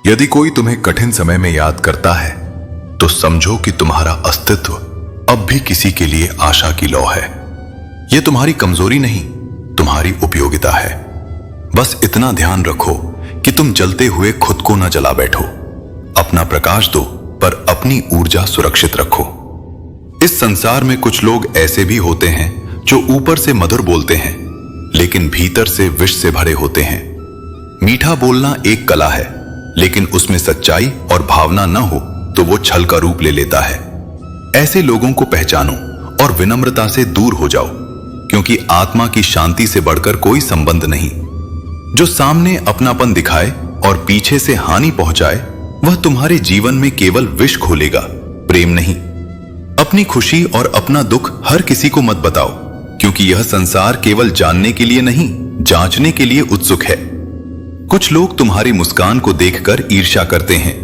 यदि कोई तुम्हें कठिन समय में याद करता है तो समझो कि तुम्हारा अस्तित्व अब भी किसी के लिए आशा की लौ है। यह तुम्हारी कमजोरी नहीं, तुम्हारी उपयोगिता है। बस इतना ध्यान रखो कि तुम जलते हुए खुद को न जला बैठो। अपना प्रकाश दो पर अपनी ऊर्जा सुरक्षित रखो। इस संसार में कुछ लोग ऐसे भी होते हैं जो ऊपर से मधुर बोलते हैं लेकिन भीतर से विष से भरे होते हैं। मीठा बोलना एक कला है, लेकिन उसमें सच्चाई और भावना न हो तो वो छल का रूप ले लेता है। ऐसे लोगों को पहचानो और विनम्रता से दूर हो जाओ, क्योंकि आत्मा की शांति से बढ़कर कोई संबंध नहीं। जो सामने अपनापन दिखाए और पीछे से हानि पहुंचाए, वह तुम्हारे जीवन में केवल विष घोलेगा, प्रेम नहीं। अपनी खुशी और अपना दुख हर किसी को मत बताओ, क्योंकि यह संसार केवल जानने के लिए नहीं, जांचने के लिए उत्सुक है। कुछ लोग तुम्हारी मुस्कान को देखकर ईर्ष्या करते हैं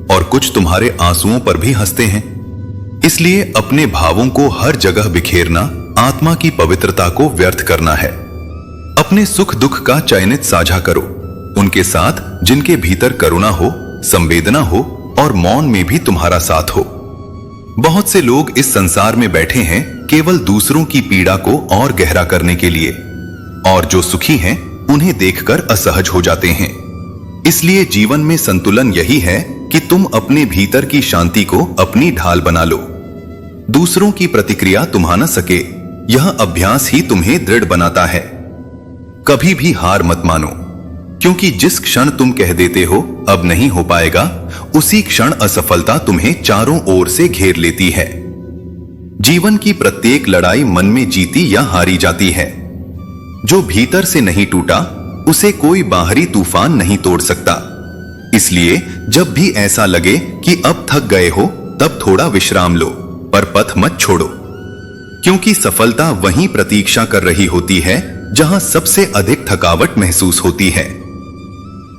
और कुछ तुम्हारे आंसुओं पर भी हंसते हैं। इसलिए अपने भावों को हर जगह बिखेरना आत्मा की पवित्रता को व्यर्थ करना है। अपने सुख दुख का चयनित साझा करो, उनके साथ जिनके भीतर करुणा हो, संवेदना हो और मौन में भी तुम्हारा साथ हो। बहुत से लोग इस संसार में बैठे हैं केवल दूसरों की पीड़ा को और गहरा करने के लिए, और जो सुखी हैं उन्हें देखकर असहज हो जाते हैं। इसलिए जीवन में संतुलन यही है कि तुम अपने भीतर की शांति को अपनी ढाल बना लो। दूसरों की प्रतिक्रिया तुम्हा न सके, यह अभ्यास ही तुम्हें दृढ़ बनाता है। कभी भी हार मत मानो, क्योंकि जिस क्षण तुम कह देते हो अब नहीं हो पाएगा, उसी क्षण असफलता तुम्हें चारों ओर से घेर लेती है। जीवन की प्रत्येक लड़ाई मन में जीती या हारी जाती है। जो भीतर से नहीं टूटा उसे कोई बाहरी तूफान नहीं तोड़ सकता। इसलिए जब भी ऐसा लगे कि अब थक गए हो, तब थोड़ा विश्राम लो, पर पथ मत छोड़ो, क्योंकि सफलता वहीं प्रतीक्षा कर रही होती है जहां सबसे अधिक थकावट महसूस होती है।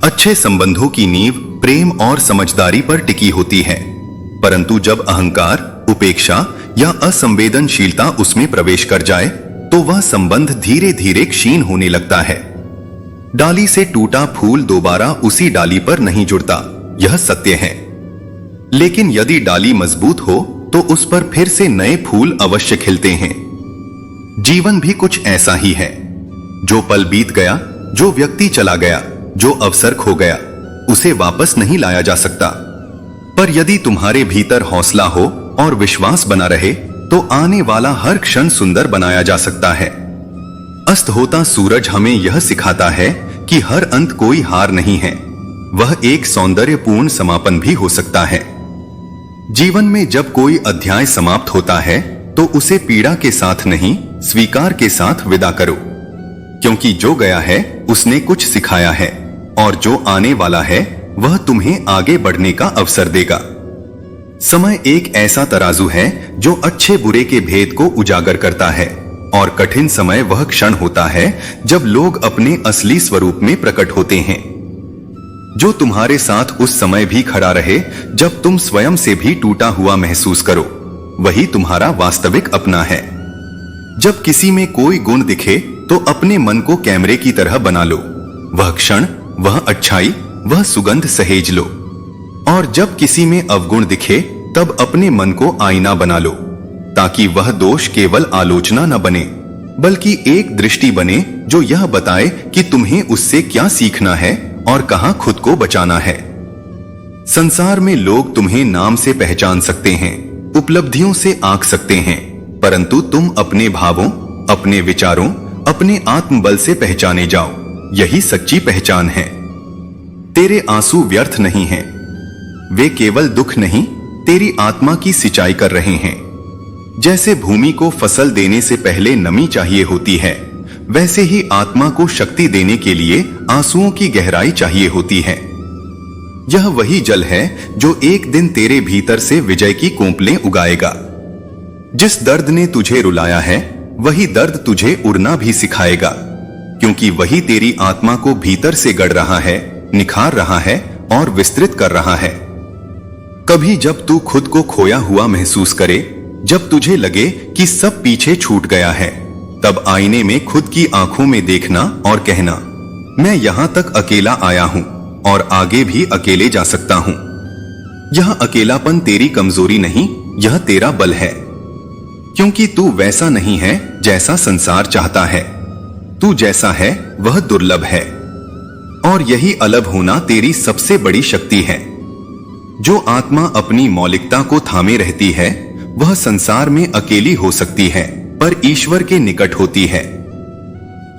अच्छे संबंधों की नींव प्रेम और समझदारी पर टिकी होती है, परंतु जब अहंकार, उपेक्षा या असंवेदनशीलता उसमें प्रवेश कर जाए तो वह संबंध धीरे धीरे क्षीण होने लगता है। डाली से टूटा फूल दोबारा उसी डाली पर नहीं जुड़ता, यह सत्य है। लेकिन यदि डाली मजबूत हो तो उस पर फिर से नए फूल अवश्य खिलते हैं। जीवन भी कुछ ऐसा ही है। जो पल बीत गया, जो व्यक्ति चला गया, जो अवसर खो गया, उसे वापस नहीं लाया जा सकता। पर यदि तुम्हारे भीतर हौसला हो और विश्वास बना रहे तो आने वाला हर क्षण सुंदर बनाया जा सकता है। अस्त होता सूरज हमें यह सिखाता है कि हर अंत कोई हार नहीं है, वह एक सौंदर्यपूर्ण समापन भी हो सकता है। जीवन में जब कोई अध्याय समाप्त होता है तो उसे पीड़ा के साथ नहीं, स्वीकार के साथ विदा करो, क्योंकि जो गया है उसने कुछ सिखाया है और जो आने वाला है वह तुम्हें आगे बढ़ने का अवसर देगा। समय एक ऐसा तराजू है जो अच्छे बुरे के भेद को उजागर करता है, और कठिन समय वह क्षण होता है जब लोग अपने असली स्वरूप में प्रकट होते हैं। जो तुम्हारे साथ उस समय भी खड़ा रहे जब तुम स्वयं से भी टूटा हुआ महसूस करो, वही तुम्हारा वास्तविक अपना है। जब किसी में कोई गुण दिखे तो अपने मन को कैमरे की तरह बना लो, वह क्षण, वह अच्छाई, वह सुगंध सहेज लो। और जब किसी में अवगुण दिखे तब अपने मन को आईना बना लो, ताकि वह दोष केवल आलोचना न बने, बल्कि एक दृष्टि बने जो यह बताए कि तुम्हें उससे क्या सीखना है और कहां खुद को बचाना है। संसार में लोग तुम्हें नाम से पहचान सकते हैं, उपलब्धियों से आंक सकते हैं, परंतु तुम अपने भावों, अपने विचारों, अपने आत्मबल से पहचाने जाओ, यही सच्ची पहचान है। तेरे आंसू व्यर्थ नहीं हैं, वे केवल दुख नहीं, तेरी आत्मा की सिंचाई कर रहे हैं। जैसे भूमि को फसल देने से पहले नमी चाहिए होती है, वैसे ही आत्मा को शक्ति देने के लिए आंसुओं की गहराई चाहिए होती है। यह वही जल है जो एक दिन तेरे भीतर से विजय की कोंपलें उगाएगा। जिस दर्द ने तुझे रुलाया है, वही दर्द तुझे उड़ना भी सिखाएगा, क्योंकि वही तेरी आत्मा को भीतर से गढ़ रहा है, निखार रहा है और विस्तृत कर रहा है। कभी जब तू खुद को खोया हुआ महसूस करे, जब तुझे लगे कि सब पीछे छूट गया है, तब आईने में खुद की आंखों में देखना और कहना, मैं यहां तक अकेला आया हूं, और आगे भी अकेले जा सकता हूं। यह अकेलापन तेरी कमजोरी नहीं, यह तेरा बल है, क्योंकि तू वैसा नहीं है जैसा संसार चाहता है। तू जैसा है वह दुर्लभ है, और यही अलग होना तेरी सबसे बड़ी शक्ति है। जो आत्मा अपनी मौलिकता को थामे रहती है वह संसार में अकेली हो सकती है, पर ईश्वर के निकट होती है।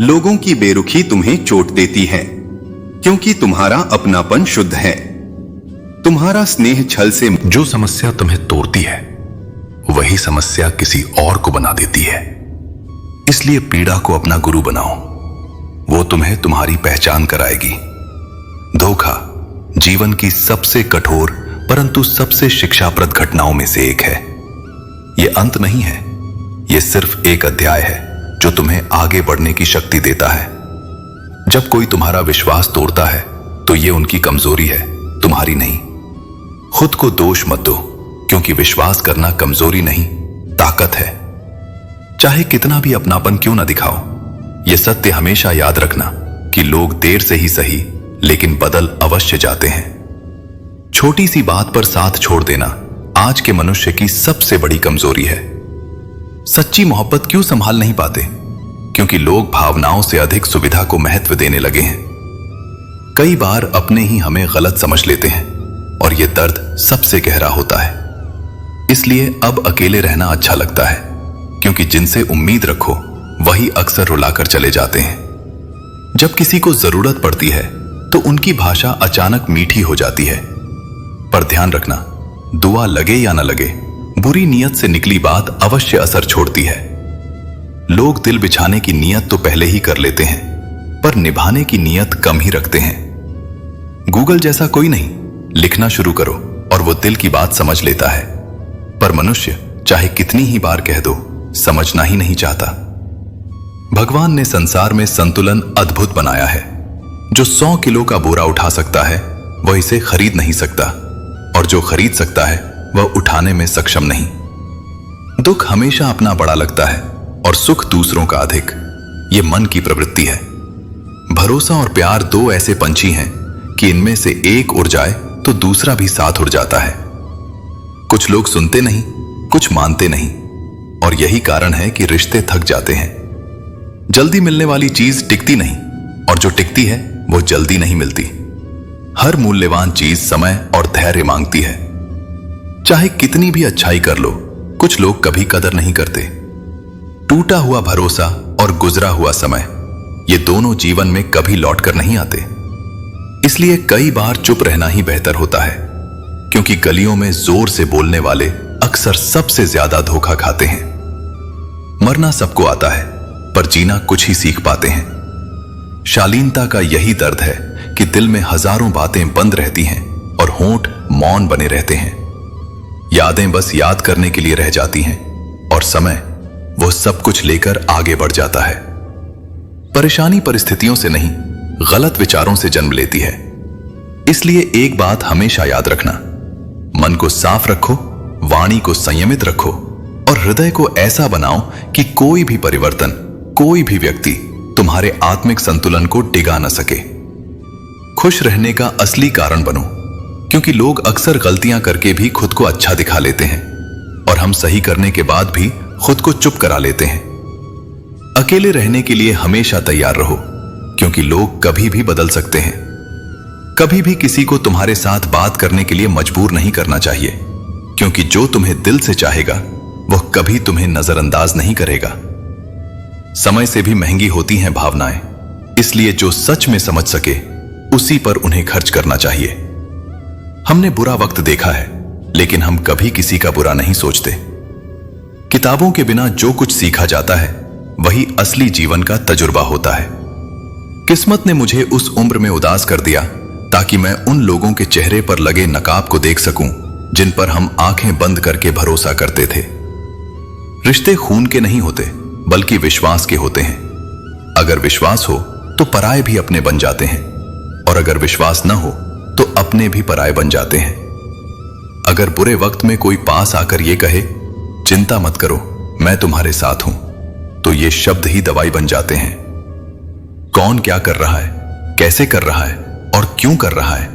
लोगों की बेरुखी तुम्हें चोट देती है, क्योंकि तुम्हारा अपनापन शुद्ध है। तुम्हारा स्नेह छल से जो समस्या तुम्हें तोड़ती है वही समस्या किसी और को बना देती है। इसलिए पीड़ा को अपना गुरु बनाओ, वो तुम्हें तुम्हारी पहचान कराएगी। धोखा जीवन की सबसे कठोर परंतु सबसे शिक्षाप्रद घटनाओं में से एक है। यह अंत नहीं है, यह सिर्फ एक अध्याय है जो तुम्हें आगे बढ़ने की शक्ति देता है। जब कोई तुम्हारा विश्वास तोड़ता है तो यह उनकी कमजोरी है, तुम्हारी नहीं। खुद को दोष मत दो, क्योंकि विश्वास करना कमजोरी नहीं, ताकत है। चाहे कितना भी अपनापन क्यों ना दिखाओ, यह सत्य हमेशा याद रखना कि लोग देर से ही सही लेकिन बदल अवश्य जाते हैं। छोटी सी बात पर साथ छोड़ देना आज के मनुष्य की सबसे बड़ी कमजोरी है। सच्ची मोहब्बत क्यों संभाल नहीं पाते? क्योंकि लोग भावनाओं से अधिक सुविधा को महत्व देने लगे हैं। कई बार अपने ही हमें गलत समझ लेते हैं और यह दर्द सबसे गहरा होता है। इसलिए अब अकेले रहना अच्छा लगता है, क्योंकि जिनसे उम्मीद रखो वही अक्सर रुलाकर चले जाते हैं। जब किसी को जरूरत पड़ती है तो उनकी भाषा अचानक मीठी हो जाती है। पर ध्यान रखना, दुआ लगे या न लगे, बुरी नीयत से निकली बात अवश्य असर छोड़ती है। लोग दिल बिछाने की नीयत तो पहले ही कर लेते हैं, पर निभाने की नीयत कम ही रखते हैं। गूगल जैसा कोई नहीं, लिखना शुरू करो और वो दिल की बात समझ लेता है। पर मनुष्य चाहे कितनी ही बार कह दो, समझना ही नहीं चाहता। भगवान ने संसार में संतुलन अद्भुत बनाया है। जो 100 किलो का बोरा उठा सकता है वह इसे खरीद नहीं सकता, और जो खरीद सकता है वह उठाने में सक्षम नहीं। दुख हमेशा अपना बड़ा लगता है और सुख दूसरों का अधिक। यह मन की प्रवृत्ति है। भरोसा और प्यार दो ऐसे पंछी हैं कि इनमें से एक उड़ जाए तो दूसरा भी साथ उड़ जाता है। कुछ लोग सुनते नहीं, कुछ मानते नहीं, और यही कारण है कि रिश्ते थक जाते हैं। जल्दी मिलने वाली चीज टिकती नहीं, और जो टिकती है वो जल्दी नहीं मिलती। हर मूल्यवान चीज समय और धैर्य मांगती है। चाहे कितनी भी अच्छाई कर लो, कुछ लोग कभी कदर नहीं करते। टूटा हुआ भरोसा और गुजरा हुआ समय, ये दोनों जीवन में कभी लौट कर नहीं आते। इसलिए कई बार चुप रहना ही बेहतर होता है, क्योंकि गलियों में जोर से बोलने वाले अक्सर सबसे ज्यादा धोखा खाते हैं। मरना सबको आता है, पर जीना कुछ ही सीख पाते हैं। शालीनता का यही दर्द है कि दिल में हजारों बातें बंद रहती हैं और होंठ मौन बने रहते हैं। यादें बस याद करने के लिए रह जाती हैं, और समय वो सब कुछ लेकर आगे बढ़ जाता है। परेशानी परिस्थितियों से नहीं, गलत विचारों से जन्म लेती है। इसलिए एक बात हमेशा याद रखना, मन को साफ रखो, वाणी को संयमित रखो, और हृदय को ऐसा बनाओ कि कोई भी परिवर्तन, कोई भी व्यक्ति तुम्हारे आत्मिक संतुलन को डिगा न सके। खुश रहने का असली कारण बनो, क्योंकि लोग अक्सर गलतियां करके भी खुद को अच्छा दिखा लेते हैं, और हम सही करने के बाद भी खुद को चुप करा लेते हैं। अकेले रहने के लिए हमेशा तैयार रहो, क्योंकि लोग कभी भी बदल सकते हैं। कभी भी किसी को तुम्हारे साथ बात करने के लिए मजबूर नहीं करना चाहिए, क्योंकि जो तुम्हें दिल से चाहेगा वह कभी तुम्हें नजरअंदाज नहीं करेगा। समय से भी महंगी होती हैं भावनाएं, इसलिए जो सच में समझ सके उसी पर उन्हें खर्च करना चाहिए। हमने बुरा वक्त देखा है, लेकिन हम कभी किसी का बुरा नहीं सोचते। किताबों के बिना जो कुछ सीखा जाता है वही असली जीवन का तजुर्बा होता है। किस्मत ने मुझे उस उम्र में उदास कर दिया ताकि मैं उन लोगों के चेहरे पर लगे नकाब को देख सकूं जिन पर हम आंखें बंद करके भरोसा करते थे। रिश्ते खून के नहीं होते, बल्कि विश्वास के होते हैं। अगर विश्वास हो तो पराये भी अपने बन जाते हैं, और अगर विश्वास न हो तो अपने भी पराये बन जाते हैं। अगर बुरे वक्त में कोई पास आकर यह कहे, चिंता मत करो, मैं तुम्हारे साथ हूं, तो ये शब्द ही दवाई बन जाते हैं। कौन क्या कर रहा है, कैसे कर रहा है, और क्यों कर रहा है,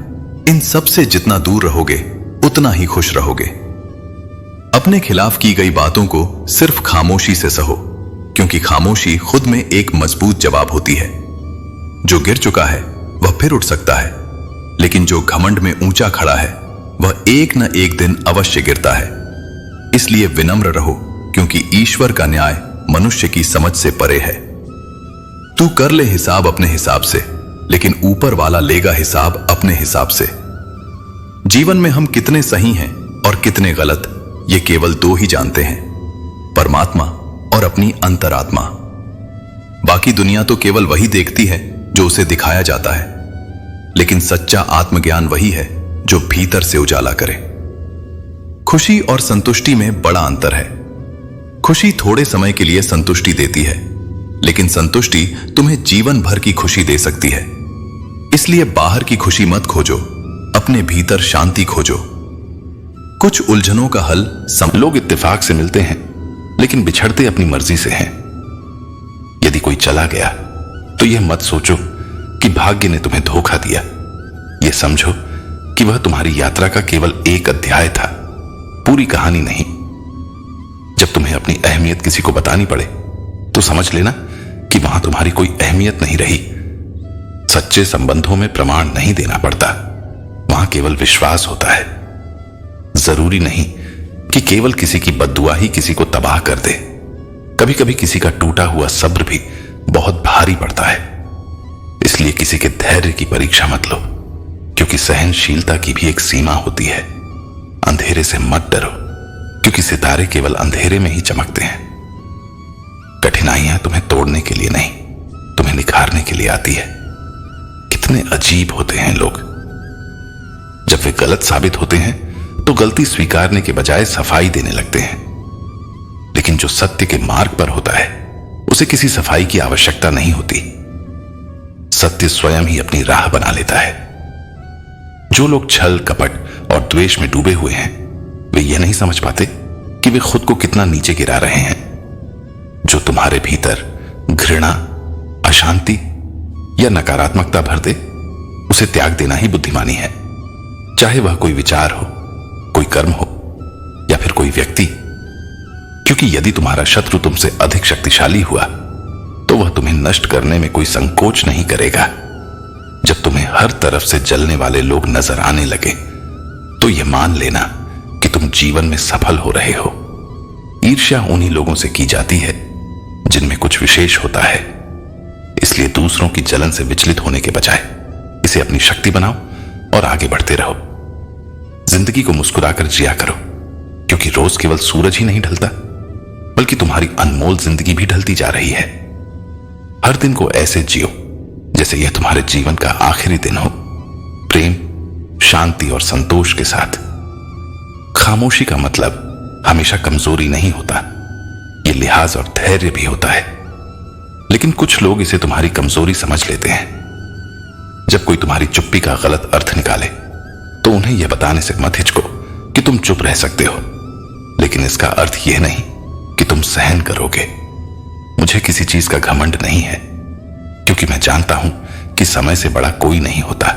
इन सब से जितना दूर रहोगे उतना ही खुश रहोगे। अपने खिलाफ की गई बातों को सिर्फ खामोशी से सहो, क्योंकि खामोशी खुद में एक मजबूत जवाब होती है। जो गिर चुका है वह फिर उठ सकता है, लेकिन जो घमंड में ऊंचा खड़ा है वह एक न एक दिन अवश्य गिरता है। इसलिए विनम्र रहो, क्योंकि ईश्वर का न्याय मनुष्य की समझ से परे है। तू कर ले हिसाब अपने हिसाब से, लेकिन ऊपर वाला लेगा हिसाब अपने हिसाब से। जीवन में हम कितने सही हैं और कितने गलत, ये केवल दो ही जानते हैं, परमात्मा और अपनी अंतरात्मा। बाकी दुनिया तो केवल वही देखती है जो उसे दिखाया जाता है, लेकिन सच्चा आत्मज्ञान वही है जो भीतर से उजाला करे। खुशी और संतुष्टि में बड़ा अंतर है। खुशी थोड़े समय के लिए संतुष्टि देती है, लेकिन संतुष्टि तुम्हें जीवन भर की खुशी दे सकती है। इसलिए बाहर की खुशी मत खोजो, अपने भीतर शांति खोजो। कुछ उलझनों का हल लोग इत्तेफाक से मिलते हैं, लेकिन बिछड़ते अपनी मर्जी से हैं। यदि कोई चला गया तो यह मत सोचो कि भाग्य ने तुम्हें धोखा दिया। यह समझो कि वह तुम्हारी यात्रा का केवल एक अध्याय था, पूरी कहानी नहीं। जब तुम्हें अपनी अहमियत किसी को बतानी पड़े तो समझ लेना कि वहां तुम्हारी कोई अहमियत नहीं रही। सच्चे संबंधों में प्रमाण नहीं देना पड़ता, वहां केवल विश्वास होता है। जरूरी नहीं कि केवल किसी की बद्दुआ ही किसी को तबाह कर दे। कभी कभी किसी का टूटा हुआ सब्र भी बहुत भारी पड़ता है। इसलिए किसी के धैर्य की परीक्षा मत लो, क्योंकि सहनशीलता की भी एक सीमा होती है। अंधेरे से मत डरो, क्योंकि सितारे केवल अंधेरे में ही चमकते हैं। कठिनाइयां तुम्हें तोड़ने के लिए नहीं, तुम्हें निखारने के लिए आती है। कितने अजीब होते हैं लोग। जब वे गलत साबित होते हैं तो गलती स्वीकारने के बजाय सफाई देने लगते हैं। लेकिन जो सत्य के मार्ग पर होता है उसे किसी सफाई की आवश्यकता नहीं होती। सत्य स्वयं ही अपनी राह बना लेता है। जो लोग छल कपट और द्वेष में डूबे हुए हैं, वे यह नहीं समझ पाते कि वे खुद को कितना नीचे गिरा रहे हैं। जो तुम्हारे भीतर घृणा, अशांति या नकारात्मकता भर दे, उसे त्याग देना ही बुद्धिमानी है। चाहे वह कोई विचार हो, कोई कर्म हो या फिर कोई व्यक्ति। क्योंकि यदि तुम्हारा शत्रु तुमसे अधिक शक्तिशाली हुआ तो वह तुम्हें नष्ट करने में कोई संकोच नहीं करेगा। जब तुम्हें हर तरफ से जलने वाले लोग नजर आने लगे तो यह मान लेना कि तुम जीवन में सफल हो रहे हो। ईर्ष्या उन्हीं लोगों से की जाती है जिनमें कुछ विशेष होता है। इसलिए दूसरों की जलन से विचलित होने के बजाय इसे अपनी शक्ति बनाओ और आगे बढ़ते रहो। जिंदगी को मुस्कुराकर जिया करो, क्योंकि रोज केवल सूरज ही नहीं ढलता, बल्कि तुम्हारी अनमोल जिंदगी भी ढलती जा रही है। हर दिन को ऐसे जियो जैसे यह तुम्हारे जीवन का आखिरी दिन हो, प्रेम, शांति और संतोष के साथ। खामोशी का मतलब हमेशा कमजोरी नहीं होता, यह लिहाज और धैर्य भी होता है। लेकिन कुछ लोग इसे तुम्हारी कमजोरी समझ लेते हैं। जब कोई तुम्हारी चुप्पी का गलत अर्थ निकाले तो उन्हें यह बताने से मत हिचको कि तुम चुप रह सकते हो, लेकिन इसका अर्थ यह नहीं कि तुम सहन करोगे। मुझे किसी चीज का घमंड नहीं है, क्योंकि मैं जानता हूं कि समय से बड़ा कोई नहीं होता।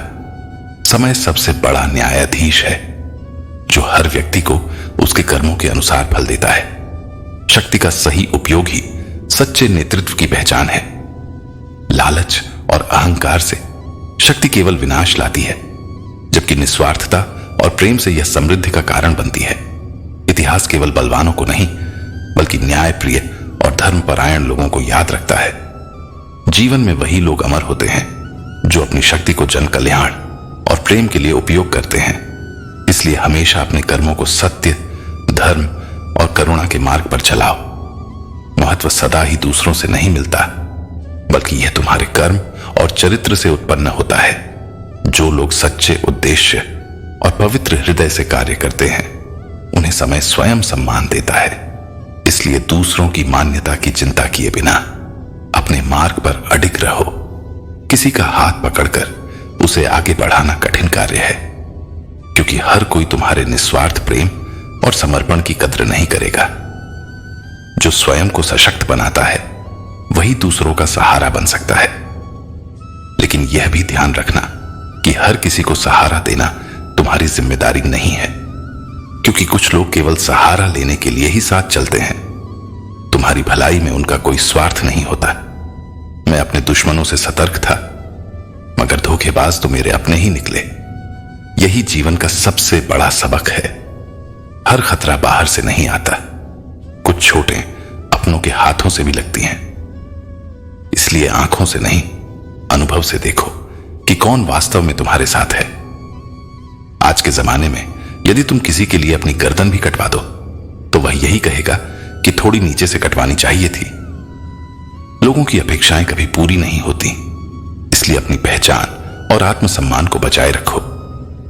समय सबसे बड़ा न्यायाधीश है, जो हर व्यक्ति को उसके कर्मों के अनुसार फल देता है। शक्ति का सही उपयोग ही सच्चे नेतृत्व की पहचान है। लालच और अहंकार से शक्ति केवल विनाश लाती है, जबकि निस्वार्थता और प्रेम से यह समृद्धि का कारण बनती है। इतिहास केवल बलवानों को नहीं, बल्कि न्यायप्रिय और धर्मपरायण लोगों को याद रखता है। जीवन में वही लोग अमर होते हैं जो अपनी शक्ति को जन कल्याण और प्रेम के लिए उपयोग करते हैं। इसलिए हमेशा अपने कर्मों को सत्य, धर्म और करुणा के मार्ग पर चलाओ। महत्व सदा ही दूसरों से नहीं मिलता, बल्कि यह तुम्हारे कर्म और चरित्र से उत्पन्न होता है। जो लोग सच्चे उद्देश्य और पवित्र हृदय से कार्य करते हैं, उन्हें समय स्वयं सम्मान देता है। इसलिए दूसरों की मान्यता की चिंता किए बिना अपने मार्ग पर अडिग रहो। किसी का हाथ पकड़कर उसे आगे बढ़ाना कठिन कार्य है, क्योंकि हर कोई तुम्हारे निस्वार्थ प्रेम और समर्पण की कद्र नहीं करेगा। जो स्वयं को सशक्त बनाता है वही दूसरों का सहारा बन सकता है। लेकिन यह भी ध्यान रखना कि हर किसी को सहारा देना तुम्हारी जिम्मेदारी नहीं है, क्योंकि कुछ लोग केवल सहारा लेने के लिए ही साथ चलते हैं। तुम्हारी भलाई में उनका कोई स्वार्थ नहीं होता। मैं अपने दुश्मनों से सतर्क था, मगर धोखेबाज तो मेरे अपने ही निकले। यही जीवन का सबसे बड़ा सबक है। हर खतरा बाहर से नहीं आता, कुछ छोटे अपनों के हाथों से भी लगती हैं। इसलिए आंखों से नहीं, अनुभव से देखो कि कौन वास्तव में तुम्हारे साथ है। आज के जमाने में यदि तुम किसी के लिए अपनी गर्दन भी कटवा दो तो वह यही कहेगा कि थोड़ी नीचे से कटवानी चाहिए थी। लोगों की अपेक्षाएं कभी पूरी नहीं होती, इसलिए अपनी पहचान और आत्मसम्मान को बचाए रखो।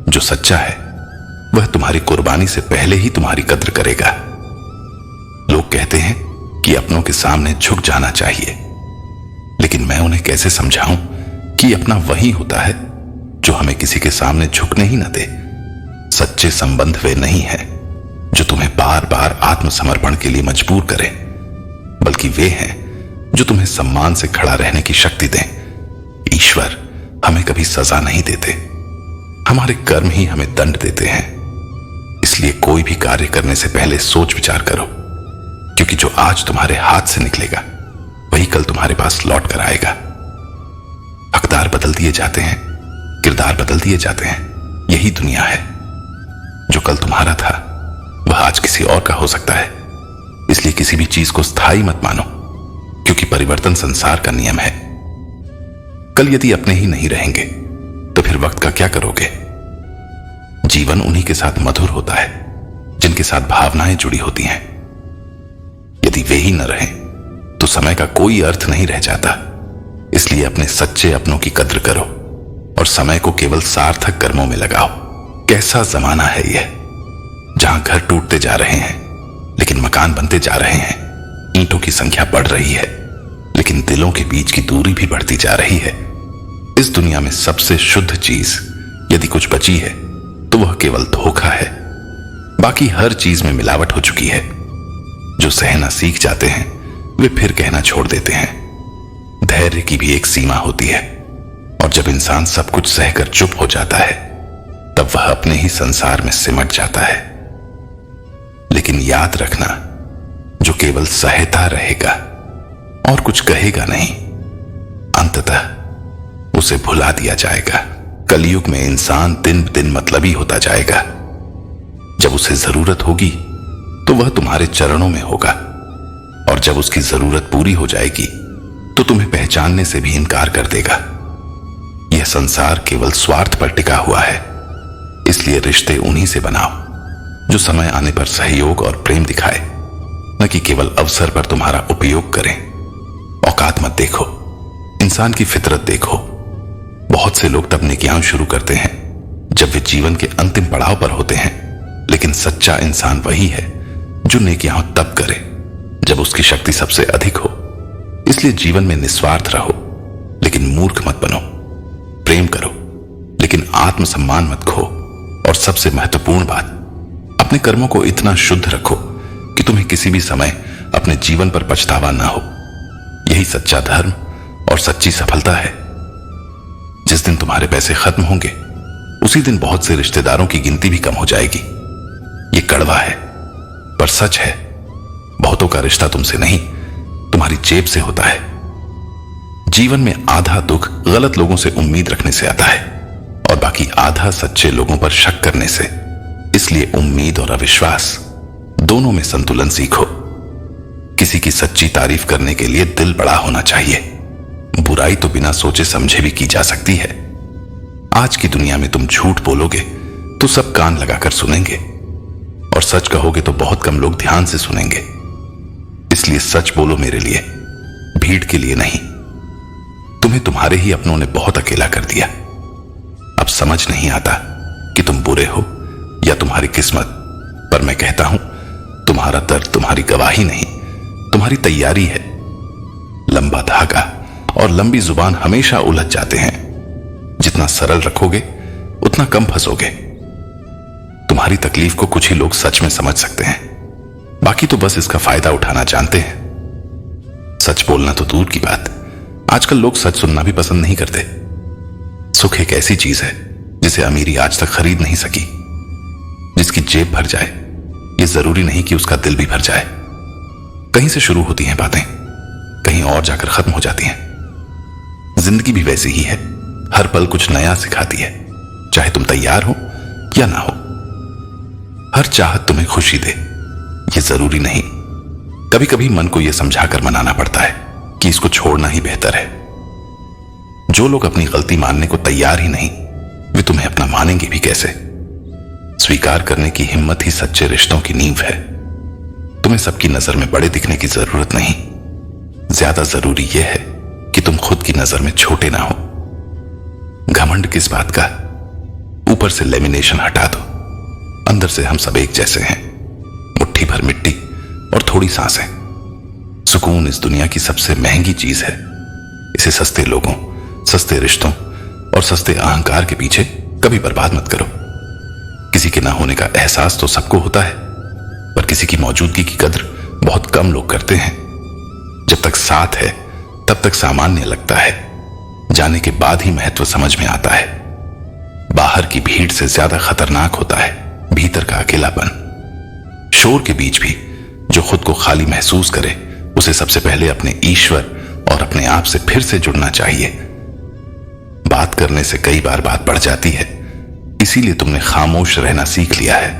जो सच्चा है वह तुम्हारी कुर्बानी से पहले ही तुम्हारी कद्र करेगा। लोग कहते हैं कि अपनों के सामने झुक जाना चाहिए, लेकिन मैं उन्हें कैसे समझाऊं कि अपना वही होता है जो हमें किसी के सामने झुकने ही न दे। सच्चे संबंध वे नहीं है जो तुम्हें बार बार आत्मसमर्पण के लिए मजबूर करें, बल्कि वे हैं जो तुम्हें सम्मान से खड़ा रहने की शक्ति दें। ईश्वर हमें कभी सजा नहीं देते, हमारे कर्म ही हमें दंड देते हैं। इसलिए कोई भी कार्य करने से पहले सोच विचार करो, क्योंकि जो आज तुम्हारे हाथ से निकलेगा वही कल तुम्हारे पास लौट कर आएगा। हकदार बदल दिए जाते हैं, किरदार बदल दिए जाते हैं। यही दुनिया है। जो कल तुम्हारा था वह आज किसी और का हो सकता है। इसलिए किसी भी चीज को स्थायी मत मानो, क्योंकि परिवर्तन संसार का नियम है। कल यदि अपने ही नहीं रहेंगे तो फिर वक्त का क्या करोगे? जीवन उन्हीं के साथ मधुर होता है जिनके साथ भावनाएं जुड़ी होती हैं। यदि वे ही न रहें तो समय का कोई अर्थ नहीं रह जाता। इसलिए अपने सच्चे अपनों की कद्र करो और समय को केवल सार्थक कर्मों में लगाओ। कैसा जमाना है यह, जहां घर टूटते जा रहे हैं लेकिन मकान बनते जा रहे हैं। ईंटों की संख्या बढ़ रही है लेकिन दिलों के बीच की दूरी भी बढ़ती जा रही है। इस दुनिया में सबसे शुद्ध चीज यदि कुछ बची है तो वह केवल धोखा है। बाकी हर चीज में मिलावट हो चुकी है। जो सहना सीख जाते हैं वे फिर कहना छोड़ देते हैं। धैर्य की भी एक सीमा होती है, और जब इंसान सब कुछ सहकर चुप हो जाता है तब वह अपने ही संसार में सिमट जाता है। लेकिन याद रखना, जो केवल सहता रहेगा और कुछ कहेगा नहीं, अंततः उसे भुला दिया जाएगा। कलयुग में इंसान दिन दिन मतलबी होता जाएगा। जब उसे जरूरत होगी तो वह तुम्हारे चरणों में होगा, और जब उसकी जरूरत पूरी हो जाएगी तो तुम्हें पहचानने से भी इनकार कर देगा। यह संसार केवल स्वार्थ पर टिका हुआ है। इसलिए रिश्ते उन्हीं से बनाओ जो समय आने पर सहयोग और प्रेम दिखाए, न कि केवल अवसर पर तुम्हारा उपयोग करें। औकात मत देखो, इंसान की फितरत देखो। बहुत से लोग तब नेकियां शुरू करते हैं जब वे जीवन के अंतिम पड़ाव पर होते हैं, लेकिन सच्चा इंसान वही है जो नेकियां तब करे जब उसकी शक्ति सबसे अधिक हो। इसलिए जीवन में निस्वार्थ रहो, लेकिन मूर्ख मत बनो। प्रेम करो, लेकिन आत्मसम्मान मत खो। और सबसे महत्वपूर्ण बात, अपने कर्मों को इतना शुद्ध रखो कि तुम्हें किसी भी समय अपने जीवन पर पछतावा ना हो। यही सच्चा धर्म और सच्ची सफलता है। जिस दिन तुम्हारे पैसे खत्म होंगे उसी दिन बहुत से रिश्तेदारों की गिनती भी कम हो जाएगी। ये कड़वा है पर सच है। बहुतों का रिश्ता तुमसे नहीं, तुम्हारी जेब से होता है। जीवन में आधा दुख गलत लोगों से उम्मीद रखने से आता है, और बाकी आधा सच्चे लोगों पर शक करने से। इसलिए उम्मीद और अविश्वास दोनों में संतुलन सीखो। किसी की सच्ची तारीफ करने के लिए दिल बड़ा होना चाहिए। बुराई तो बिना सोचे समझे भी की जा सकती है। आज की दुनिया में तुम झूठ बोलोगे तो सब कान लगाकर सुनेंगे, और सच कहोगे तो बहुत कम लोग ध्यान से सुनेंगे। इसलिए सच बोलो मेरे लिए, भीड़ के लिए नहीं। तुम्हें तुम्हारे ही अपनों ने बहुत अकेला कर दिया। अब समझ नहीं आता कि तुम बुरे हो या तुम्हारी किस्मत, पर मैं कहता हूं तुम्हारा दर्द तुम्हारी गवाही नहीं, तुम्हारी तैयारी है। लंबा धागा और लंबी जुबान हमेशा उलझ जाते हैं। जितना सरल रखोगे उतना कम फंसोगे। तुम्हारी तकलीफ को कुछ ही लोग सच में समझ सकते हैं, बाकी तो बस इसका फायदा उठाना जानते हैं। सच बोलना तो दूर की बात, आजकल लोग सच सुनना भी पसंद नहीं करते। सुख एक ऐसी चीज है जो बिना बताए तुम्हें खुद ही मिल जाती है। इसलिए जो कुछ भी तुम करते हो उसे ईमानदारी से करो, और जो कुछ भी तुम सुनते हो उसे गौर से सुनो। क्योंकि सच बोलना तुम्हारी पहचान है, और सच कहना तुम्हारी पहचान। जिसे अमीरी आज तक खरीद नहीं सकी। जिसकी जेब भर जाए ये जरूरी नहीं कि उसका दिल भी भर जाए। कहीं से शुरू होती हैं बातें, कहीं और जाकर खत्म हो जाती हैं। जिंदगी भी वैसी ही है, हर पल कुछ नया सिखाती है, चाहे तुम तैयार हो या ना हो। हर चाहत तुम्हें खुशी दे ये जरूरी नहीं। कभी कभी मन को यह समझाकर मनाना पड़ता है कि इसको छोड़ना ही बेहतर है। जो लोग अपनी गलती मानने को तैयार ही नहीं, वे तुम्हें अपना मानेंगे भी कैसे। स्वीकार करने की हिम्मत ही सच्चे रिश्तों की नींव है। तुम्हें सबकी नजर में बड़े दिखने की जरूरत नहीं, ज्यादा जरूरी यह है कि तुम खुद की नजर में छोटे ना हो। घमंड किस बात का, ऊपर से लेमिनेशन हटा दो, अंदर से हम सब एक जैसे हैं। मुट्ठी भर मिट्टी और थोड़ी सांसें। सुकून इस दुनिया की सबसे महंगी चीज है। इसे सस्ते लोगों, सस्ते रिश्तों और सस्ते अहंकार के पीछे कभी बर्बाद मत करो। किसी के ना होने का एहसास तो सबको होता है, पर किसी की मौजूदगी की कद्र बहुत कम लोग करते हैं। जब तक साथ है तब तक सामान्य लगता है, जाने के बाद ही महत्व समझ में आता है। बाहर की भीड़ से ज्यादा खतरनाक होता है भीतर का अकेलापन। शोर के बीच भी जो खुद को खाली महसूस करे, उसे सबसे पहले अपने ईश्वर और अपने आप से फिर से जुड़ना चाहिए। बात करने से कई बार बात बढ़ जाती है, इसीलिए तुमने खामोश रहना सीख लिया है।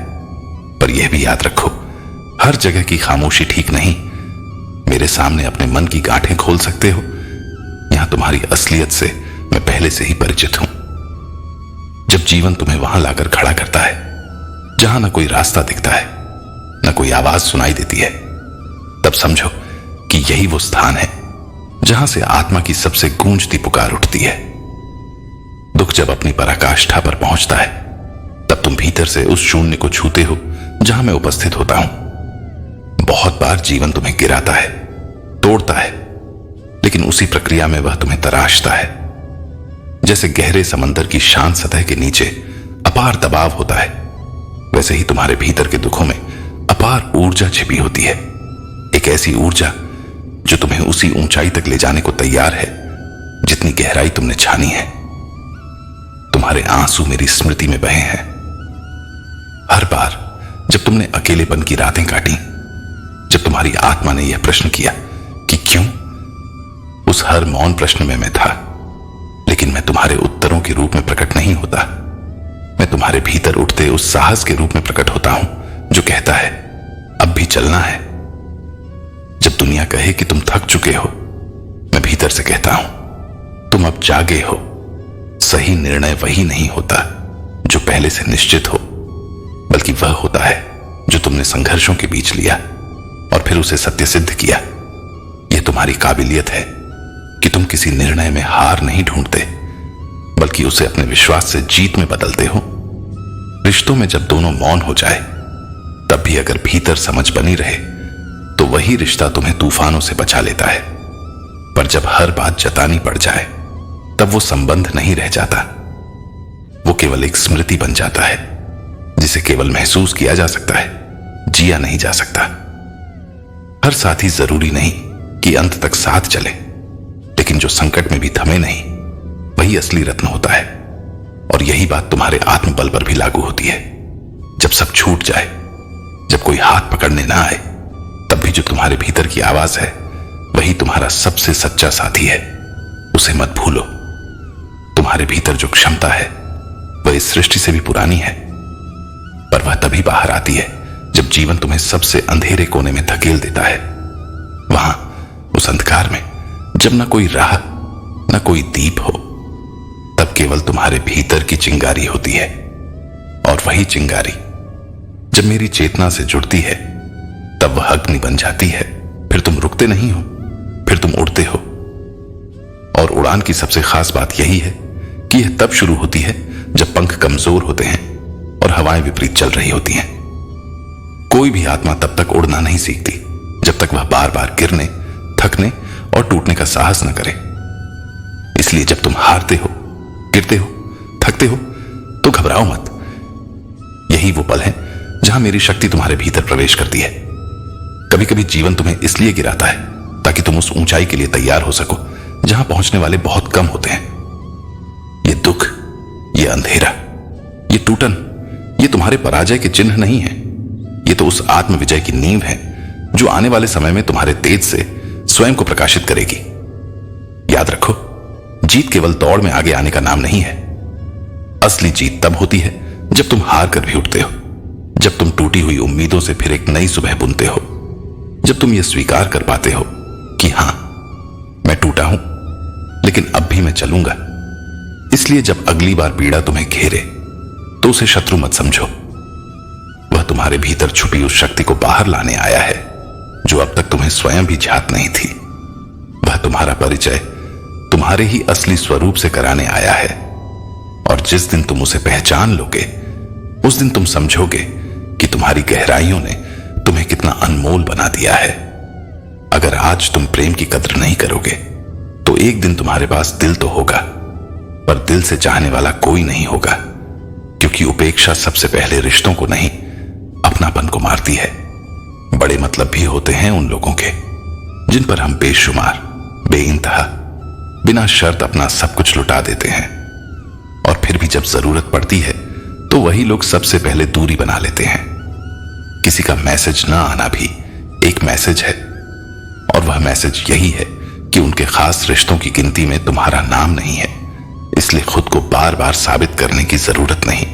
पर यह भी याद रखो, हर जगह की खामोशी ठीक नहीं। मेरे सामने अपने मन की गांठें खोल सकते हो, यहां तुम्हारी असलियत से मैं पहले से ही परिचित हूं। जब जीवन तुम्हें वहां लाकर खड़ा करता है जहां ना कोई रास्ता दिखता है, ना कोई आवाज सुनाई देती है, तब समझो कि यही वो स्थान है जहां से आत्मा की सबसे गूंजती पुकार उठती है। दुख जब अपनी पराकाष्ठा पर पहुंचता है, तब तुम भीतर से उस शून्य को छूते हो जहां मैं उपस्थित होता हूं। बहुत बार जीवन तुम्हें गिराता है, तोड़ता है, लेकिन उसी प्रक्रिया में वह तुम्हें तराशता है। जैसे गहरे समंदर की शांत सतह के नीचे अपार दबाव होता है, वैसे ही तुम्हारे भीतर के दुखों में अपार ऊर्जा छिपी होती है। एक ऐसी ऊर्जा जो तुम्हें उसी ऊंचाई तक ले जाने को तैयार है जितनी गहराई तुमने छानी है। तुम्हारे आंसू मेरी स्मृति में बहे हैं। हर बार जब तुमने अकेलेपन की रातें काटी, जब तुम्हारी आत्मा ने यह प्रश्न किया कि क्यों, उस हर मौन प्रश्न में मैं था। लेकिन मैं तुम्हारे उत्तरों के रूप में प्रकट नहीं होता, मैं तुम्हारे भीतर उठते उस साहस के रूप में प्रकट होता हूं जो कहता है अब भी चलना है। जब दुनिया कहे कि तुम थक चुके हो, मैं भीतर से कहता हूं तुम अब जागे हो। सही निर्णय वही नहीं होता जो पहले से निश्चित हो, बल्कि वह होता है जो तुमने संघर्षों के बीच लिया और फिर उसे सत्य सिद्ध किया। यह तुम्हारी काबिलियत है कि तुम किसी निर्णय में हार नहीं ढूंढते, बल्कि उसे अपने विश्वास से जीत में बदलते हो। रिश्तों में जब दोनों मौन हो जाए, तब भी अगर भीतर समझ बनी रहे, तो वही रिश्ता तुम्हें तूफानों से बचा लेता है। पर जब हर बात जतानी पड़ जाए, तब वो संबंध नहीं रह जाता, वो केवल एक स्मृति बन जाता है जिसे केवल महसूस किया जा सकता है, जिया नहीं जा सकता। हर साथी जरूरी नहीं कि अंत तक साथ चले, लेकिन जो संकट में भी थमे नहीं, वही असली रत्न होता है। और यही बात तुम्हारे आत्मबल पर भी लागू होती है। जब सब छूट जाए, जब कोई हाथ पकड़ने ना आए, तब भी जो तुम्हारे भीतर की आवाज है, वही तुम्हारा सबसे सच्चा साथी है। उसे मत भूलो। तुम्हारे भीतर जो क्षमता है वह इस सृष्टि से भी पुरानी है, पर वह तभी बाहर आती है जब जीवन तुम्हें सबसे अंधेरे कोने में धकेल देता है। वहां उस अंधकार में जब ना कोई राह, ना कोई दीप हो, तब केवल तुम्हारे भीतर की चिंगारी होती है। और वही चिंगारी जब मेरी चेतना से जुड़ती है, तब वह अग्नि बन जाती है। फिर तुम रुकते नहीं हो, फिर तुम उड़ते हो। और उड़ान की सबसे खास बात यही है कि यह तब शुरू होती है जब पंख कमजोर होते हैं और हवाएं विपरीत चल रही होती हैं। कोई भी आत्मा तब तक उड़ना नहीं सीखती जब तक वह बार बार गिरने, थकने और टूटने का साहस न करे। इसलिए जब तुम हारते हो, गिरते हो, थकते हो, तो घबराओ मत। यही वो पल है जहां मेरी शक्ति तुम्हारे भीतर प्रवेश करती है। कभी कभी जीवन तुम्हें इसलिए गिराता है ताकि तुम उस ऊंचाई के लिए तैयार हो सको जहां पहुंचने वाले बहुत कम होते हैं। ये दुख, ये अंधेरा, टूटन ये तुम्हारे पराजय के चिन्ह नहीं है, ये तो उस आत्म विजय की नींव है जो आने वाले समय में तुम्हारे तेज से स्वयं को प्रकाशित करेगी। याद रखो, जीत केवल दौड़ में आगे आने का नाम नहीं है। असली जीत तब होती है जब तुम हार कर भी उठते हो, जब तुम टूटी हुई उम्मीदों से फिर एक नई सुबह बुनते हो, जब तुम यह स्वीकार कर पाते हो कि हां, मैं टूटा हूं लेकिन अब भी मैं चलूंगा। इसलिए जब अगली बार पीड़ा तुम्हें घेरे तो उसे शत्रु मत समझो। वह तुम्हारे भीतर छुपी उस शक्ति को बाहर लाने आया है जो अब तक तुम्हें स्वयं भी ज्ञात नहीं थी। वह तुम्हारा परिचय तुम्हारे ही असली स्वरूप से कराने आया है, और जिस दिन तुम उसे पहचान लोगे उस दिन तुम समझोगे कि तुम्हारी गहराइयों ने तुम्हें कितना अनमोल बना दिया है। अगर आज तुम प्रेम की कद्र नहीं करोगे तो एक दिन तुम्हारे पास दिल तो होगा, पर दिल से चाहने वाला कोई नहीं होगा, क्योंकि उपेक्षा सबसे पहले रिश्तों को नहीं, अपनापन को मारती है। बड़े मतलब भी होते हैं उन लोगों के जिन पर हम बेशुमार, बेइंतहा, बिना शर्त अपना सब कुछ लुटा देते हैं, और फिर भी जब जरूरत पड़ती है तो वही लोग सबसे पहले दूरी बना लेते हैं। किसी का मैसेज ना आना भी एक मैसेज है, और वह मैसेज यही है कि उनके खास रिश्तों की गिनती में तुम्हारा नाम नहीं है। इसलिए खुद को बार बार साबित करने की जरूरत नहीं।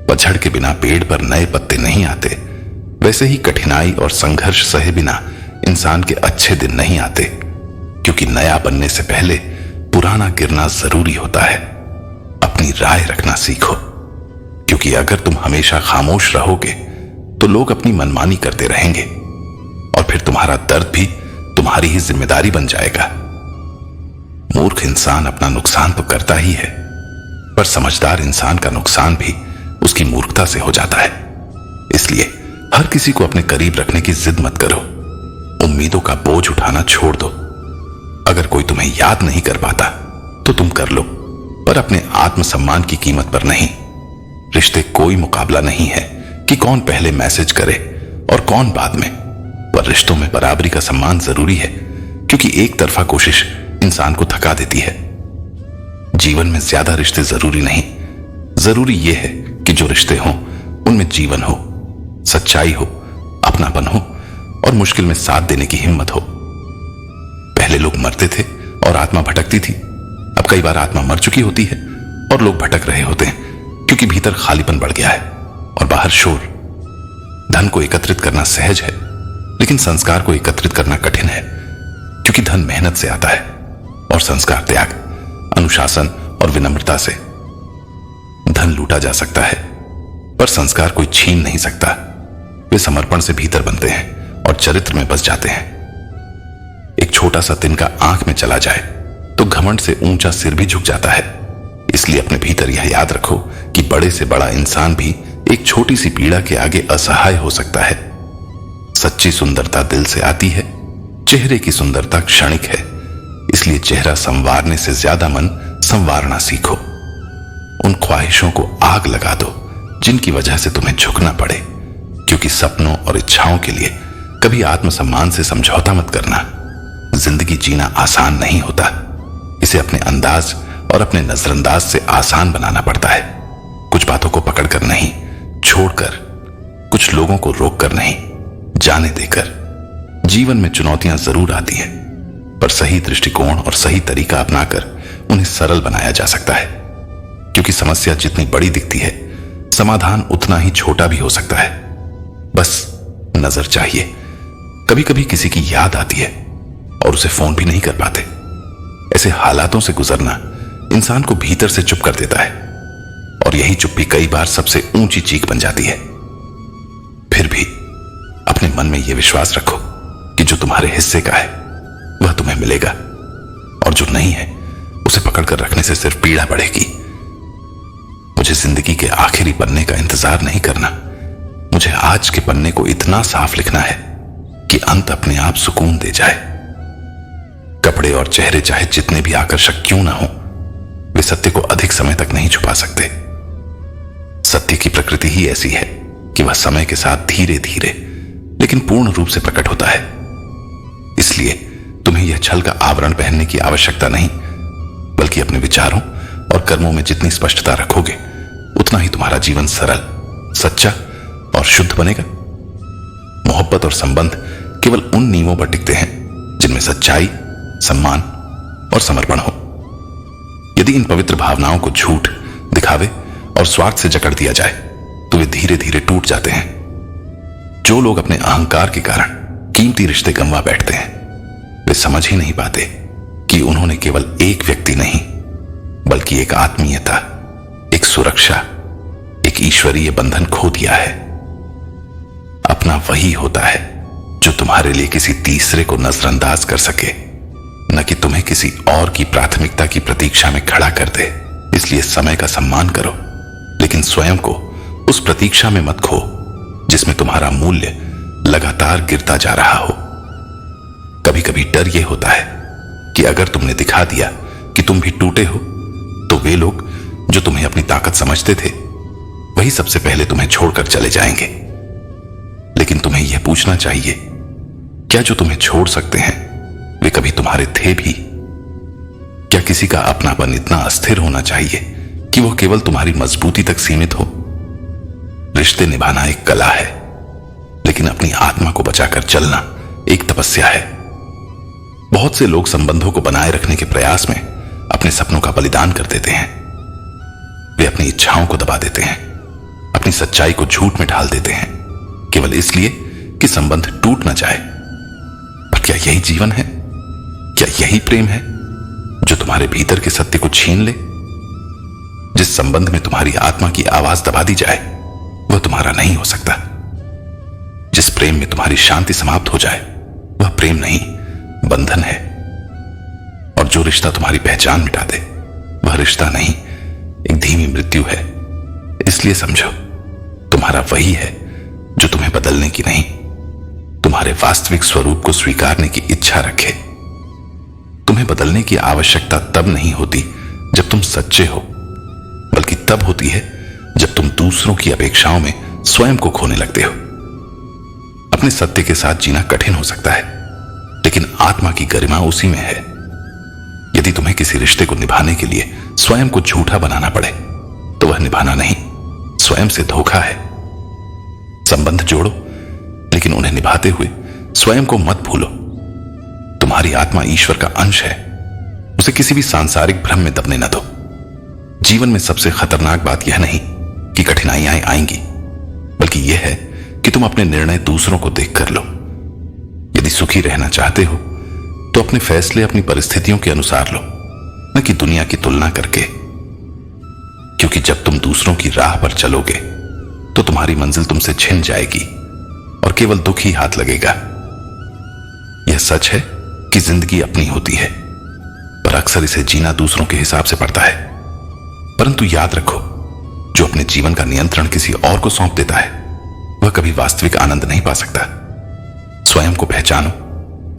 पतझड़ के बिना पेड़ पर नए पत्ते नहीं आते, वैसे ही कठिनाई और संघर्ष सहे बिना इंसान के अच्छे दिन नहीं आते, क्योंकि नया बनने से पहले पुराना गिरना जरूरी होता है। अपनी राय रखना सीखो, क्योंकि अगर तुम हमेशा खामोश रहोगे तो लोग अपनी मनमानी करते रहेंगे, और फिर तुम्हारा दर्द भी तुम्हारी ही जिम्मेदारी बन जाएगा। मूर्ख इंसान अपना नुकसान तो करता ही है, पर समझदार इंसान का नुकसान भी उसकी मूर्खता से हो जाता है। इसलिए हर किसी को अपने करीब रखने की जिद मत करो। उम्मीदों का बोझ उठाना छोड़ दो। अगर कोई तुम्हें याद नहीं कर पाता तो तुम कर लो, पर अपने आत्मसम्मान की कीमत पर नहीं। रिश्ते कोई मुकाबला नहीं है कि कौन पहले मैसेज करे और कौन बाद में, पर रिश्तों में बराबरी का सम्मान जरूरी है, क्योंकि एक तरफा कोशिश इंसान को थका देती है। जीवन में ज्यादा रिश्ते जरूरी नहीं, जरूरी यह है कि जो रिश्ते हों उनमें जीवन हो, सच्चाई हो, अपनापन हो, और मुश्किल में साथ देने की हिम्मत हो। पहले लोग मरते थे और आत्मा भटकती थी, अब कई बार आत्मा मर चुकी होती है और लोग भटक रहे होते हैं, क्योंकि भीतर खालीपन बढ़ गया है और बाहर शोर। धन को एकत्रित करना सहज है, लेकिन संस्कार को एकत्रित करना कठिन है, क्योंकि धन मेहनत से आता है और संस्कार त्याग, अनुशासन और विनम्रता से। धन लूटा जा सकता है, पर संस्कार कोई छीन नहीं सकता। वे समर्पण से भीतर बनते हैं और चरित्र में बस जाते हैं। एक छोटा सा तिनका आंख में चला जाए तो घमंड से ऊंचा सिर भी झुक जाता है। इसलिए अपने भीतर यह याद रखो कि बड़े से बड़ा इंसान भी एक छोटी सी पीड़ा के आगे असहाय हो सकता है। सच्ची सुंदरता दिल से आती है, चेहरे की सुंदरता क्षणिक है। इसलिए चेहरा संवारने से ज्यादा मन संवारना सीखो। उन ख्वाहिशों को आग लगा दो जिनकी वजह से तुम्हें झुकना पड़े, क्योंकि सपनों और इच्छाओं के लिए कभी आत्मसम्मान से समझौता मत करना। जिंदगी जीना आसान नहीं होता, इसे अपने अंदाज और अपने नजरअंदाज से आसान बनाना पड़ता है। कुछ बातों को पकड़कर नहीं, छोड़कर, कुछ लोगों को रोककर नहीं, जाने देकर। जीवन में चुनौतियां जरूर आती हैं, पर सही दृष्टिकोण और सही तरीका अपनाकर उन्हें सरल बनाया जा सकता है, क्योंकि समस्या जितनी बड़ी दिखती है, समाधान उतना ही छोटा भी हो सकता है। बस नजर चाहिए। कभी कभी किसी की याद आती है और उसे फोन भी नहीं कर पाते। ऐसे हालातों से गुजरना इंसान को भीतर से चुप कर देता है, और यही चुप्पी कई बार सबसे ऊंची चीख बन जाती है। फिर भी अपने मन में यह विश्वास रखो कि जो तुम्हारे हिस्से का है वह तुम्हें मिलेगा, और जो नहीं है उसे पकड़कर रखने से सिर्फ पीड़ा बढ़ेगी। मुझे जिंदगी के आखिरी पन्ने का इंतजार नहीं करना। मुझे आज के पन्ने को इतना साफ लिखना है कि अंत अपने आप सुकून दे जाए। कपड़े और चेहरे चाहे जितने भी आकर्षक क्यों ना हो, वे सत्य को अधिक समय तक नहीं छुपा सकते। सत्य की प्रकृति ही ऐसी है कि वह समय के साथ धीरे धीरे लेकिन पूर्ण रूप से प्रकट होता है। इसलिए तुम्हें यह छल का आवरण पहनने की आवश्यकता नहीं, बल्कि अपने विचारों और कर्मों में जितनी स्पष्टता रखोगे उतना ही तुम्हारा जीवन सरल, सच्चा और शुद्ध बनेगा। मोहब्बत और संबंध केवल उन नियमों पर टिकते हैं जिनमें सच्चाई, सम्मान और समर्पण हो। यदि इन पवित्र भावनाओं को झूठ, दिखावे और स्वार्थ से जकड़ दिया जाए तो वे धीरे धीरे टूट जाते हैं। जो लोग अपने अहंकार के कारण कीमती रिश्ते गंवा बैठते हैं, वे समझ ही नहीं पाते कि उन्होंने केवल एक व्यक्ति नहीं बल्कि एक आत्मीयता, एक सुरक्षा, एक ईश्वरीय बंधन खो दिया है। अपना वही होता है जो तुम्हारे लिए किसी तीसरे को नजरअंदाज कर सके, न कि तुम्हें किसी और की प्राथमिकता की प्रतीक्षा में खड़ा कर दे। इसलिए समय का सम्मान करो, लेकिन स्वयं को उस प्रतीक्षा में मत खो जिसमें तुम्हारा मूल्य लगातार गिरता जा रहा हो। कभी कभी डर यह होता है कि अगर तुमने दिखा दिया कि तुम भी टूटे हो तो वे लोग जो तुम्हें अपनी ताकत समझते थे वही सबसे पहले तुम्हें छोड़कर चले जाएंगे। लेकिन तुम्हें यह पूछना चाहिए, क्या जो तुम्हें छोड़ सकते हैं वे कभी तुम्हारे थे भी? क्या किसी का अपनापन इतना अस्थिर होना चाहिए कि वह केवल तुम्हारी मजबूती तक सीमित हो? रिश्ते निभाना एक कला है, लेकिन अपनी आत्मा को बचाकर चलना एक तपस्या है। बहुत से लोग संबंधों को बनाए रखने के प्रयास में अपने सपनों का बलिदान कर देते हैं। वे अपनी इच्छाओं को दबा देते हैं, अपनी सच्चाई को झूठ में ढाल देते हैं, केवल इसलिए कि संबंध टूट न जाए। पर क्या यही जीवन है? क्या यही प्रेम है जो तुम्हारे भीतर के सत्य को छीन ले? जिस संबंध में तुम्हारी आत्मा की आवाज दबा दी जाए वह तुम्हारा नहीं हो सकता। जिस प्रेम में तुम्हारी शांति समाप्त हो जाए वह प्रेम नहीं, बंधन है। और जो रिश्ता तुम्हारी पहचान मिटा दे वह रिश्ता नहीं, एक धीमी मृत्यु है। इसलिए समझो, तुम्हारा वही है जो तुम्हें बदलने की नहीं, तुम्हारे वास्तविक स्वरूप को स्वीकारने की इच्छा रखे। तुम्हें बदलने की आवश्यकता तब नहीं होती जब तुम सच्चे हो, बल्कि तब होती है जब तुम दूसरों की अपेक्षाओं में स्वयं को खोने लगते हो। अपने सत्य के साथ जीना कठिन हो सकता है, लेकिन आत्मा की गरिमा उसी में है। यदि तुम्हें किसी रिश्ते को निभाने के लिए स्वयं को झूठा बनाना पड़े तो वह निभाना नहीं, स्वयं से धोखा है। संबंध जोड़ो, लेकिन उन्हें निभाते हुए स्वयं को मत भूलो। तुम्हारी आत्मा ईश्वर का अंश है, उसे किसी भी सांसारिक भ्रम में दबने न दो। जीवन में सबसे खतरनाक बात यह नहीं कि कठिनाइयां आएंगी, बल्कि यह है कि तुम अपने निर्णय दूसरों को देख कर लो। यदि सुखी रहना चाहते हो तो अपने फैसले अपनी परिस्थितियों के अनुसार लो, न कि दुनिया की तुलना करके। क्योंकि जब तुम दूसरों की राह पर चलोगे तो तुम्हारी मंजिल तुमसे छिन जाएगी और केवल दुख ही हाथ लगेगा। यह सच है कि जिंदगी अपनी होती है, पर अक्सर इसे जीना दूसरों के हिसाब से पड़ता है। परंतु याद रखो, जो अपने जीवन का नियंत्रण किसी और को सौंप देता है वह कभी वास्तविक आनंद नहीं पा सकता। स्वयं को पहचानो,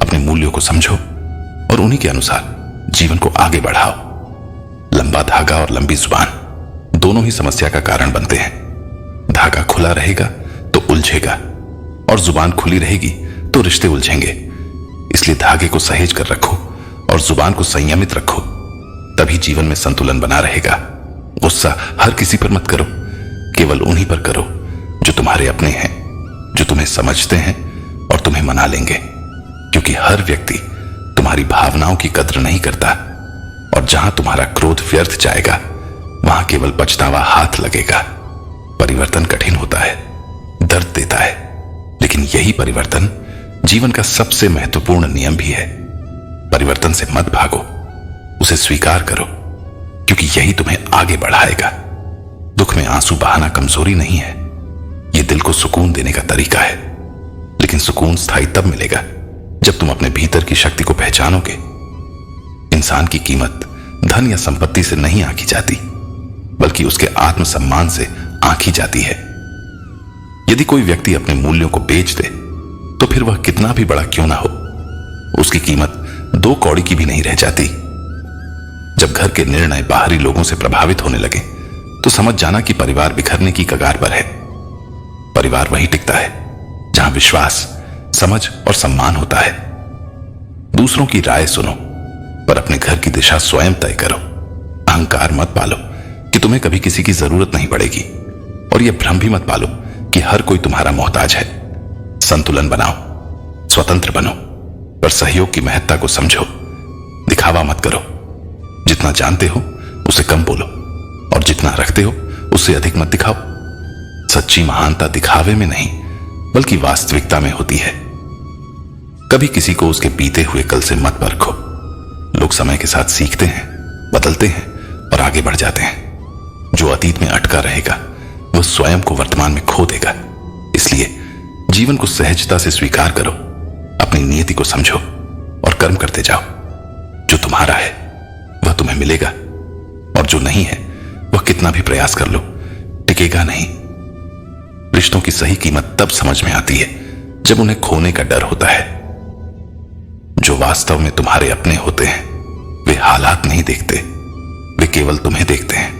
अपने मूल्यों को समझो और उन्हीं के अनुसार जीवन को आगे बढ़ाओ। लंबा धागा और लंबी जुबान दोनों ही समस्या का कारण बनते हैं। धागा खुला रहेगा तो उलझेगा, और जुबान खुली रहेगी तो रिश्ते उलझेंगे। इसलिए धागे को सहेज कर रखो और जुबान को संयमित रखो, तभी जीवन में संतुलन बना रहेगा। गुस्सा हर किसी पर मत करो, केवल उन्हीं पर करो जो तुम्हारे अपने हैं, जो तुम्हें समझते हैं और तुम्हें मना लेंगे। क्योंकि हर व्यक्ति तुम्हारी भावनाओं की कद्र नहीं करता, और जहां तुम्हारा क्रोध व्यर्थ जाएगा वहां केवल पछतावा हाथ लगेगा। परिवर्तन कठिन होता है, दर्द देता है, लेकिन यही परिवर्तन जीवन का सबसे महत्वपूर्ण नियम भी है। परिवर्तन से मत भागो, उसे स्वीकार करो, क्योंकि यही तुम्हें आगे बढ़ाएगा। दुख में आंसू बहाना कमजोरी नहीं है, यह दिल को सुकून देने का तरीका है। लेकिन सुकून स्थायी तब मिलेगा जब तुम अपने भीतर की शक्ति को पहचानोगे। इंसान की कीमत धन या संपत्ति से नहीं आंकी जाती, बल्कि उसके आत्मसम्मान से आंकी जाती है। यदि कोई व्यक्ति अपने मूल्यों को बेच दे तो फिर वह कितना भी बड़ा क्यों ना हो, उसकी कीमत 2 कौड़ी की भी नहीं रह जाती। जब घर के निर्णय बाहरी लोगों से प्रभावित होने लगे तो समझ जाना कि परिवार बिखरने की कगार पर है। परिवार वही टिकता है जहां विश्वास, समझ और सम्मान होता है। दूसरों की राय सुनो, पर अपने घर की दिशा स्वयं तय करो। अहंकार मत पालो, कि तुम्हें कभी किसी की जरूरत नहीं पड़ेगी, और यह भ्रम भी मत पालो कि हर कोई तुम्हारा मोहताज है। संतुलन बनाओ, स्वतंत्र बनो, पर सहयोग की महत्ता को समझो। दिखावा मत करो। जितना जानते हो उसे कम बोलो, और जितना रखते हो उससे अधिक मत दिखाओ। सच्ची महानता दिखावे में नहीं बल्कि वास्तविकता में होती है। कभी किसी को उसके बीते हुए कल से मत परखो। लोग समय के साथ सीखते हैं, बदलते हैं और आगे बढ़ जाते हैं। जो अतीत में अटका रहेगा वह स्वयं को वर्तमान में खो देगा। इसलिए जीवन को सहजता से स्वीकार करो, अपनी नियति को समझो और कर्म करते जाओ। जो तुम्हारा है वह तुम्हें मिलेगा, और जो नहीं है वह कितना भी प्रयास कर लो टिकेगा नहीं। रिश्तों की सही कीमत तब समझ में आती है जब उन्हें खोने का डर होता है। जो वास्तव में तुम्हारे अपने होते हैं वे हालात नहीं देखते, वे केवल तुम्हें देखते हैं।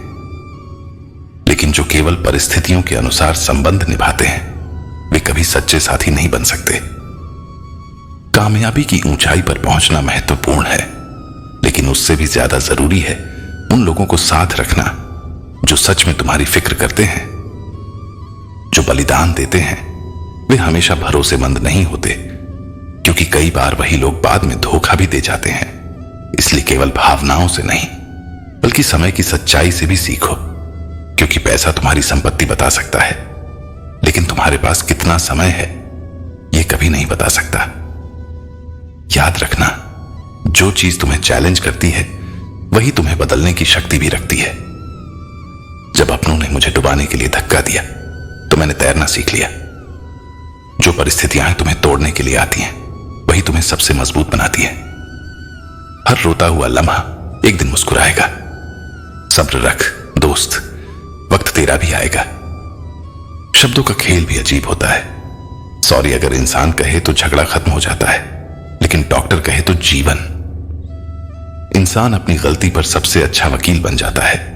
लेकिन जो केवल परिस्थितियों के अनुसार संबंध निभाते हैं वे कभी सच्चे साथी नहीं बन सकते। कामयाबी की ऊंचाई पर पहुंचना महत्वपूर्ण है, लेकिन उससे भी ज्यादा जरूरी है उन लोगों को साथ रखना जो सच में तुम्हारी फिक्र करते हैं। जो बलिदान देते हैं वे हमेशा भरोसेमंद नहीं होते, क्योंकि कई बार वही लोग बाद में धोखा भी दे जाते हैं। इसलिए केवल भावनाओं से नहीं बल्कि समय की सच्चाई से भी सीखो, क्योंकि पैसा तुम्हारी संपत्ति बता सकता है, लेकिन तुम्हारे पास कितना समय है यह कभी नहीं बता सकता। याद रखना, जो चीज तुम्हें चैलेंज करती है वही तुम्हें बदलने की शक्ति भी रखती है। जब अपनों ने मुझे डुबाने के लिए धक्का दिया तो मैंने तैरना सीख लिया। जो परिस्थितियां तुम्हें तोड़ने के लिए आती हैं वही तुम्हें सबसे मजबूत बनाती है। हर रोता हुआ लम्हा एक दिन मुस्कुराएगा। सब्र रख दोस्त, वक्त तेरा भी आएगा। शब्दों का खेल भी अजीब होता है। सॉरी अगर इंसान कहे तो झगड़ा खत्म हो जाता है, लेकिन डॉक्टर कहे तो जीवन। इंसान अपनी गलती पर सबसे अच्छा वकील बन जाता है।